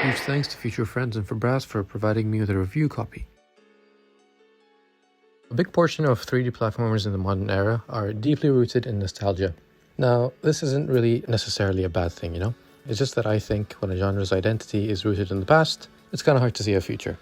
Huge thanks to Future Friends and Fabraz for providing me with a review copy. A big portion of 3D platformers in the modern era are deeply rooted in nostalgia. Now, this isn't really necessarily a bad thing, It's just that I think when a genre's identity is rooted in the past, it's kind of hard to see a future.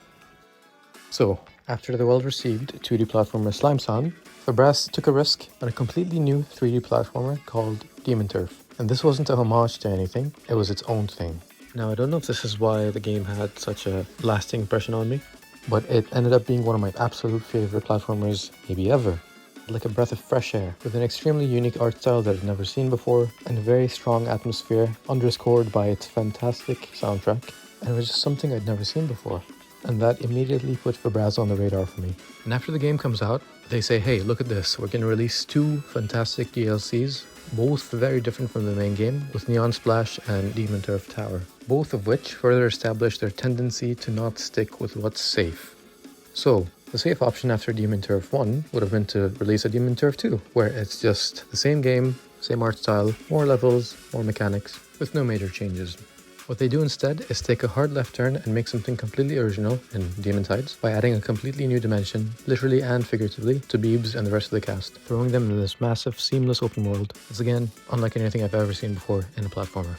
So, after the well-received 2D platformer Slime Song, Fabraz took a risk on a completely new 3D platformer called Demon Turf. And this wasn't a homage to anything, it was its own thing. Now, I don't know if this is why the game had such a lasting impression on me, but it ended up being one of my absolute favorite platformers, maybe ever. Like a breath of fresh air, with an extremely unique art style that I'd never seen before, and a very strong atmosphere, underscored by its fantastic soundtrack, and it was just something I'd never seen before. And that immediately put Fabraz on the radar for me. And after the game comes out, they say, hey, look at this, we're going to release 2 fantastic DLCs, both very different from the main game, with Neon Splash and Demon Turf Tower, both of which further establish their tendency to not stick with what's safe. So, the safe option after Demon Turf 1 would have been to release a Demon Turf 2, where it's just the same game, same art style, more levels, more mechanics, with no major changes. What they do instead is take a hard left turn and make something completely original in Demon Tides by adding a completely new dimension, literally and figuratively, to Beebs and the rest of the cast, throwing them in this massive, seamless open world. It's again, unlike anything I've ever seen before in a platformer.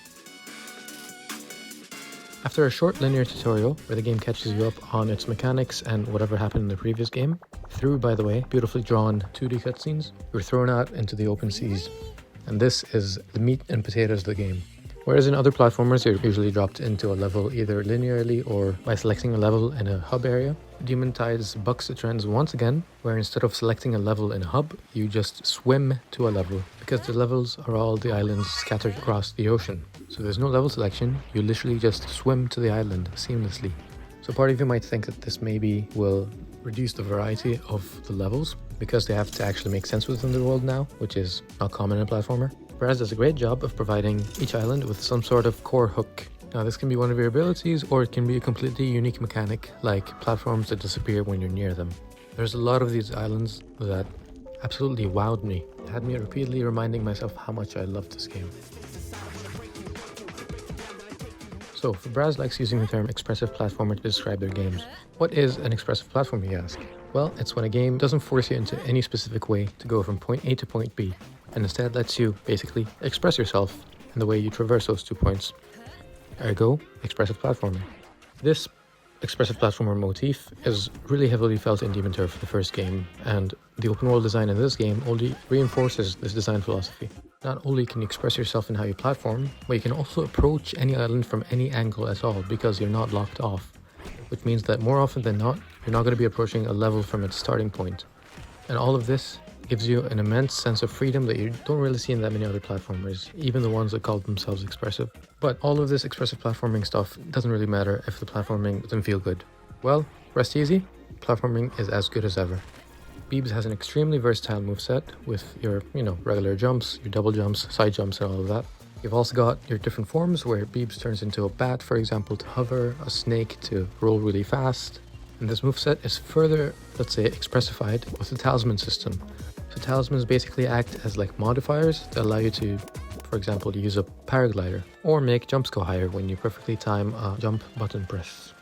After a short linear tutorial where the game catches you up on its mechanics and whatever happened in the previous game, through, by the way, beautifully drawn 2D cutscenes, you're thrown out into the open seas. And this is the meat and potatoes of the game. Whereas in other platformers, you're usually dropped into a level either linearly or by selecting a level in a hub area, Demon Tides bucks the trends once again, where instead of selecting a level in a hub, you just swim to a level, because the levels are all the islands scattered across the ocean. So there's no level selection, you literally just swim to the island seamlessly. So part of you might think that this maybe will reduce the variety of the levels, because they have to actually make sense within the world now, which is not common in a platformer. Fabraz does a great job of providing each island with some sort of core hook. Now this can be one of your abilities, or it can be a completely unique mechanic, like platforms that disappear when you're near them. There's a lot of these islands that absolutely wowed me. It had me repeatedly reminding myself how much I loved this game. So, Fabraz likes using the term expressive platformer to describe their games. What is an expressive platformer, you ask? Well, it's when a game doesn't force you into any specific way to go from point A to point B, and instead lets you basically express yourself in the way you traverse those 2 points. Ergo, expressive platforming. This expressive platformer motif is really heavily felt in Demon Turf, the first game, and the open world design in this game only reinforces this design philosophy. Not only can you express yourself in how you platform, but you can also approach any island from any angle at all because you're not locked off, which means that more often than not, you're not going to be approaching a level from its starting point. And all of this gives you an immense sense of freedom that you don't really see in that many other platformers, even the ones that call themselves expressive. But all of this expressive platforming stuff doesn't really matter if the platforming doesn't feel good. Well, rest easy, platforming is as good as ever. Beebs has an extremely versatile moveset with your, regular jumps, your double jumps, side jumps and all of that. You've also got your different forms where Beebs turns into a bat, for example, to hover, a snake to roll really fast. And this moveset is further, let's say, expressified with the talisman system. So talismans basically act as like modifiers that allow you to, for example, use a paraglider or make jumps go higher when you perfectly time a jump button press.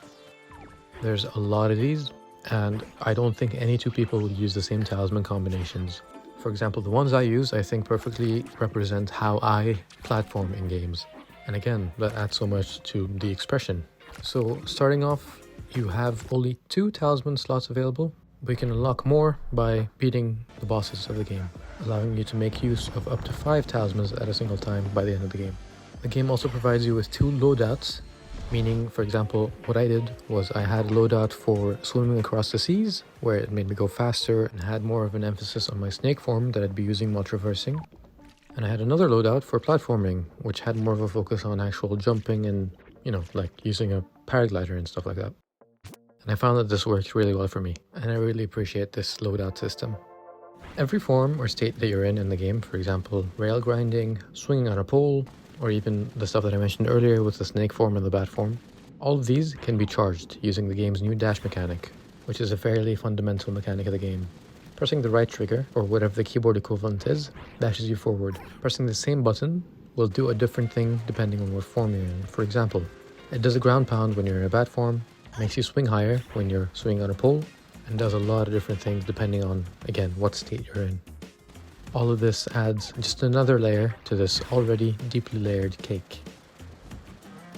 There's a lot of these, and I don't think any 2 people would use the same talisman combinations. For example, the ones I use, I think perfectly represent how I platform in games. And again, that adds so much to the expression. So starting off, you have only 2 talisman slots available, but you can unlock more by beating the bosses of the game, allowing you to make use of up to 5 talismans at a single time by the end of the game. The game also provides you with 2 loadouts, meaning, for example, what I did was I had a loadout for swimming across the seas, where it made me go faster and had more of an emphasis on my snake form that I'd be using while traversing. And I had another loadout for platforming, which had more of a focus on actual jumping and, like using a paraglider and stuff like that. And I found that this worked really well for me, and I really appreciate this loadout system. Every form or state that you're in the game, for example, rail grinding, swinging on a pole, or even the stuff that I mentioned earlier with the snake form and the bat form, all of these can be charged using the game's new dash mechanic, which is a fairly fundamental mechanic of the game. Pressing the right trigger, or whatever the keyboard equivalent is, dashes you forward. Pressing the same button will do a different thing depending on what form you're in. For example, It does a ground pound when you're in a bat form, makes you swing higher when you're swinging on a pole, and does a lot of different things depending on, again, what state you're in. All of this adds just another layer to this already deeply layered cake.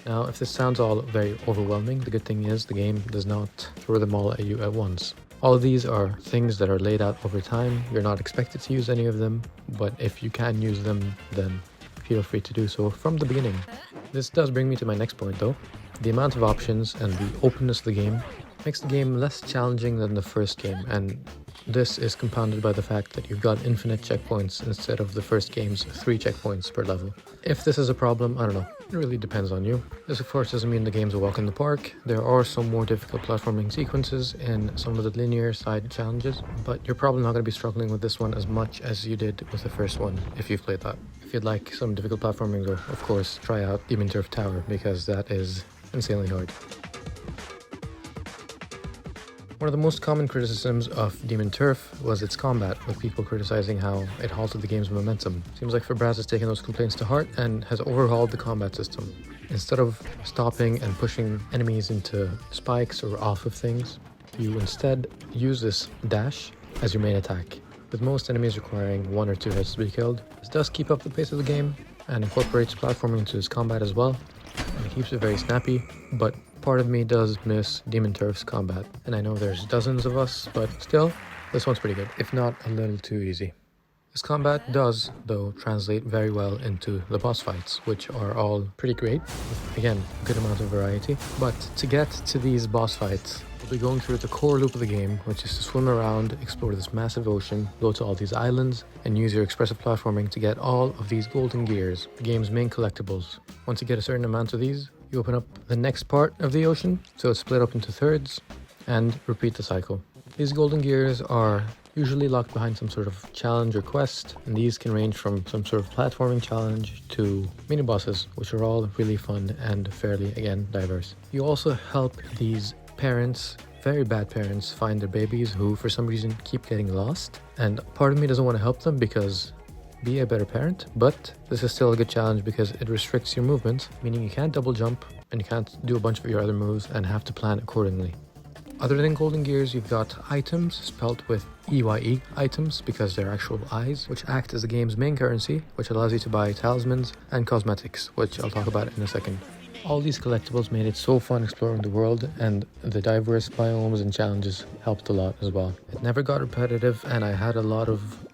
Now, if this sounds all very overwhelming, the good thing is the game does not throw them all at you at once. All of these are things that are laid out over time. You're not expected to use any of them, but if you can use them, then feel free to do so from the beginning. This does bring me to my next point though. The amount of options and the openness of the game makes the game less challenging than the first game, and this is compounded by the fact that you've got infinite checkpoints instead of the first game's 3 checkpoints per level. If this is a problem, I don't know, it really depends on you. This of course doesn't mean the game's a walk in the park. There are some more difficult platforming sequences in some of the linear side challenges, but you're probably not going to be struggling with this one as much as you did with the first one if you've played that. If you'd like some difficult platforming though, of course try out Demon Turf Tower because that is insanely hard. One of the most common criticisms of Demon Turf was its combat, with people criticizing how it halted the game's momentum. Seems like Fabraz has taken those complaints to heart and has overhauled the combat system. Instead of stopping and pushing enemies into spikes or off of things, you instead use this dash as your main attack, with most enemies requiring 1 or 2 hits to be killed. This does keep up the pace of the game and incorporates platforming into its combat as well, and it keeps it very snappy, but part of me does miss Demon Turf's combat, and I know there's dozens of us, but still, this one's pretty good, if not a little too easy. This combat does, though, translate very well into the boss fights, which are all pretty great, with, again, a good amount of variety. But to get to these boss fights, we'll be going through the core loop of the game, which is to swim around, explore this massive ocean, go to all these islands, and use your expressive platforming to get all of these golden gears, the game's main collectibles. Once you get a certain amount of these, you open up the next part of the ocean, so it's split up into thirds, and repeat the cycle. These golden gears are usually locked behind some sort of challenge or quest, and these can range from some sort of platforming challenge to mini bosses, which are all really fun and fairly, again, diverse. You also help these parents, very bad parents, find their babies who for some reason keep getting lost, and part of me doesn't want to help them because be a better parent, but this is still a good challenge because it restricts your movement, meaning you can't double jump and you can't do a bunch of your other moves and have to plan accordingly. Other than golden gears, you've got items, spelt with EYE items because they're actual eyes, which act as the game's main currency, which allows you to buy talismans and cosmetics, which I'll talk about in a second. All these collectibles made it so fun exploring the world, and the diverse biomes and challenges helped a lot as well. It never got repetitive, and I had a lot of,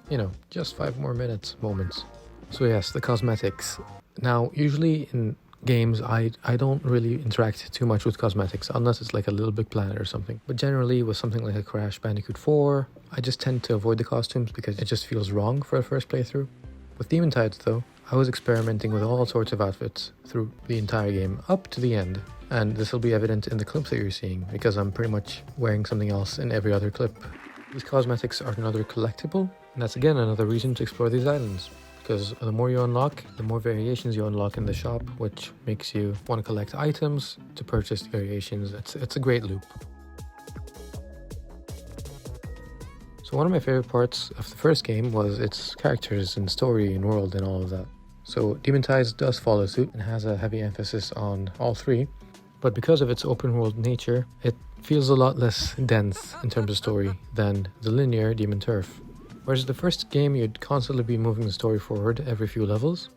just 5 more minutes moments. So yes, the cosmetics. Now, usually in games, I don't really interact too much with cosmetics, unless it's like a Little Big Planet or something. But generally, with something like a Crash Bandicoot 4, I just tend to avoid the costumes because it just feels wrong for a first playthrough. With Demon Tides though, I was experimenting with all sorts of outfits through the entire game, up to the end. And this will be evident in the clips that you're seeing, because I'm pretty much wearing something else in every other clip. These cosmetics are another collectible, and that's again another reason to explore these islands. Because the more you unlock, the more variations you unlock in the shop, which makes you want to collect items to purchase variations. It's a great loop. So one of my favorite parts of the first game was its characters and story and world and all of that. So Demon Tides does follow suit and has a heavy emphasis on all 3, but because of its open world nature, it feels a lot less dense in terms of story than the linear Demon Turf. Whereas the first game, you'd constantly be moving the story forward every few levels,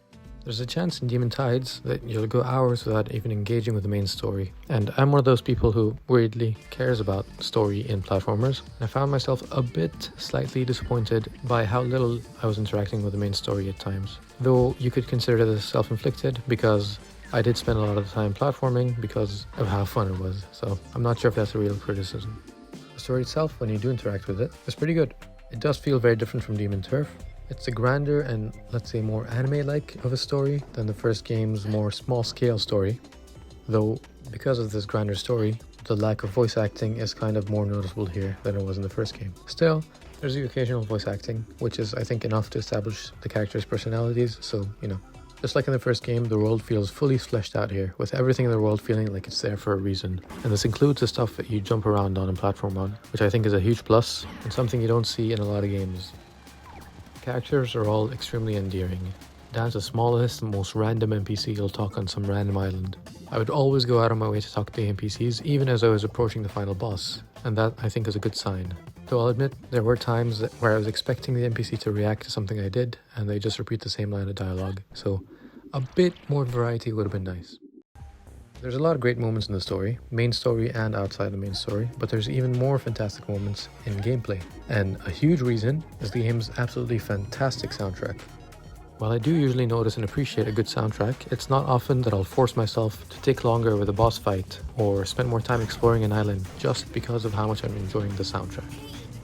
there's a chance in Demon Tides that you'll go hours without even engaging with the main story. And I'm one of those people who weirdly cares about story in platformers. And I found myself a bit slightly disappointed by how little I was interacting with the main story at times. Though you could consider this self-inflicted because I did spend a lot of the time platforming because of how fun it was. So I'm not sure if that's a real criticism. The story itself, when you do interact with it, is pretty good. It does feel very different from Demon Turf. It's a grander and, let's say, more anime-like of a story than the first game's more small-scale story. Though, because of this grander story, the lack of voice acting is kind of more noticeable here than it was in the first game. Still, there's the occasional voice acting, which is, I think, enough to establish the characters' personalities, so, Just like in the first game, the world feels fully fleshed out here, with everything in the world feeling like it's there for a reason. And this includes the stuff that you jump around on and platform on, which I think is a huge plus, and something you don't see in a lot of games. Characters are all extremely endearing. down to the smallest, most random NPC you'll talk on some random island. I would always go out of my way to talk to the NPCs, even as I was approaching the final boss, and that I think is a good sign. Though I'll admit, there were times where I was expecting the NPC to react to something I did, and they just repeat the same line of dialogue, so a bit more variety would have been nice. There's a lot of great moments in the story, main story and outside the main story, but there's even more fantastic moments in gameplay. And a huge reason is the game's absolutely fantastic soundtrack. While I do usually notice and appreciate a good soundtrack, it's not often that I'll force myself to take longer with a boss fight or spend more time exploring an island just because of how much I'm enjoying the soundtrack.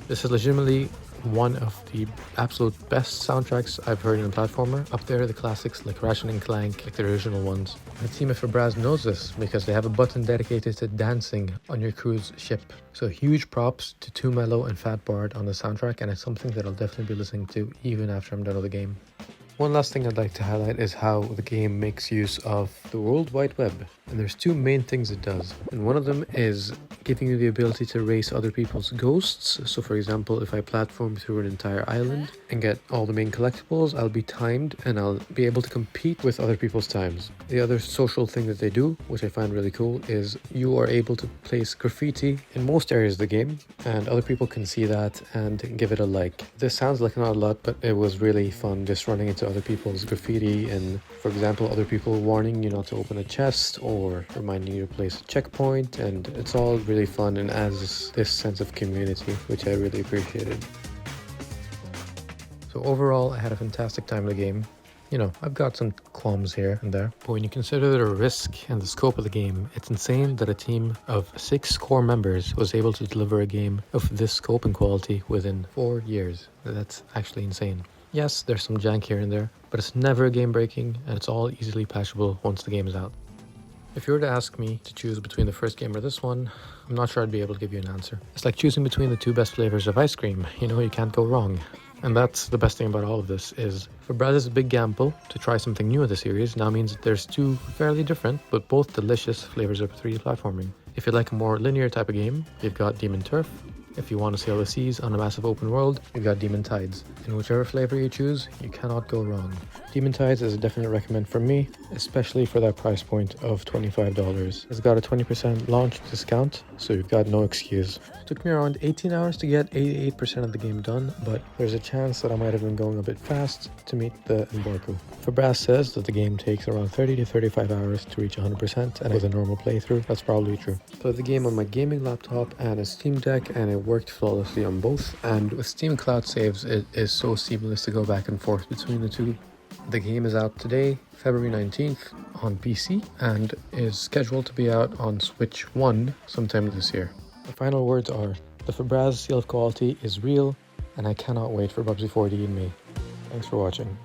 This is legitimately one of the absolute best soundtracks I've heard in a platformer. Up there, the classics like Ratchet & Clank, like the original ones. The team at Fabraz knows this because they have a button dedicated to dancing on your crew's ship. So huge props to Too Mellow and Fat Bard on the soundtrack, and it's something that I'll definitely be listening to even after I'm done with the game. One last thing I'd like to highlight is how the game makes use of the World Wide Web. And there's two main things it does. And one of them is giving you the ability to race other people's ghosts. So for example, if I platform through an entire island and get all the main collectibles, I'll be timed and I'll be able to compete with other people's times. The other social thing that they do, which I find really cool, is you are able to place graffiti in most areas of the game, and other people can see that and give it a like. This sounds like not a lot, but it was really fun just running into other people's graffiti, and for example, other people warning you not to open a chest or reminding you to place a checkpoint, and it's all really fun and adds this sense of community, which I really appreciated. So overall, I had a fantastic time in the game. You know, I've got some qualms here and there, but when you consider the risk and the scope of the game, it's insane that a team of 6 core members was able to deliver a game of this scope and quality within 4 years. That's actually insane. Yes, there's some jank here and there, but it's never game breaking and it's all easily patchable once the game is out. If you were to ask me to choose between the first game or this one, I'm not sure I'd be able to give you an answer. It's like choosing between the 2 best flavors of ice cream. You know, you can't go wrong. And that's the best thing about all of this is Fabraz's big gamble to try something new in the series now means that there's 2 fairly different but both delicious flavors of 3D platforming. If you like a more linear type of game, you've got Demon Turf. If you want to sail the seas on a massive open world, you've got Demon Tides. In whichever flavor you choose, you cannot go wrong. Demon Tides is a definite recommend from me, especially for that price point of $25. It's got a 20% launch discount, so you've got no excuse. It took me around 18 hours to get 88% of the game done, but there's a chance that I might have been going a bit fast to meet the embargo. Fabraz says that the game takes around 30 to 35 hours to reach 100%, and with a normal playthrough, that's probably true. I played the game on my gaming laptop and a Steam Deck, and it worked flawlessly on both, and with Steam Cloud Saves it is so seamless to go back and forth between the two. The game is out today, February 19th on PC, and is scheduled to be out on Switch 1 sometime this year. The final words are, the Fabraz seal of quality is real, and I cannot wait for Bubsy 4D in May. Thanks for watching.